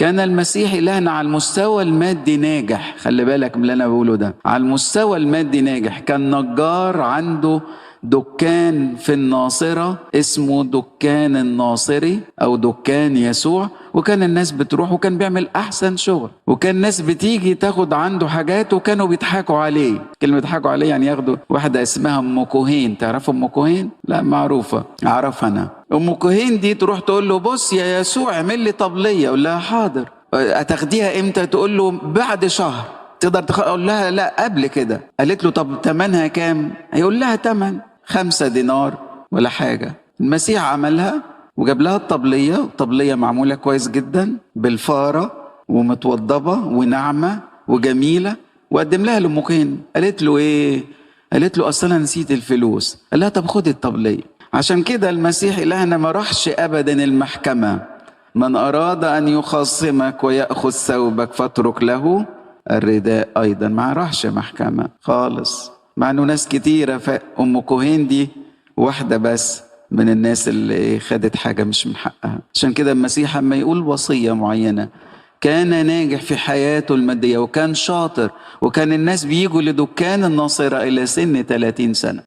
كان المسيح إلهنا على المستوى المادي ناجح. خلي بالك من اللي أنا بقوله ده، على المستوى المادي ناجح. كان نجار عنده دكان في الناصرة اسمه دكان الناصري أو دكان يسوع، وكان الناس بتروح وكان بيعمل أحسن شغل، وكان الناس بتيجي تاخد عنده حاجات وكانوا بيضحكوا عليه. كلمة بيضحكوا عليه يعني ياخدوا واحدة اسمها أم كوهين. تعرفوا أم كوهين؟ لا معروفة، أعرفها أنا. أم كوهين دي تروح تقول له بص يا يسوع اعمل لي طبلية، يقول لها حاضر. هتاخديها إمتى؟ تقول له بعد شهر. تقدر أقول لها لا قبل كده. قالت له طب تمنها كام؟ هيقول لها تمن 5 دينار ولا حاجة. المسيح عملها وجاب لها الطبلية. الطبلية معمولة كويس جدا بالفارة ومتوضبة وناعمة وجميلة، وقدم لها لأم كوهين. قالت له ايه؟ قالت له اصلا نسيت الفلوس. قال لها طب خد الطبلية. عشان كده المسيح إلهنا ما راحش ابدا المحكمة. من اراد ان يخاصمك ويأخذ ثوبك فاترك له الرداء ايضا. ما راحش محكمة خالص، مع انه ناس كتيرة. ام كوهين دي واحدة بس من الناس اللي خدت حاجة مش من حقها. عشان كده المسيح لما يقول وصية معينة، كان ناجح في حياته المادية وكان شاطر، وكان الناس بيجوا لدكان الناصرة إلى سن 30 سنة.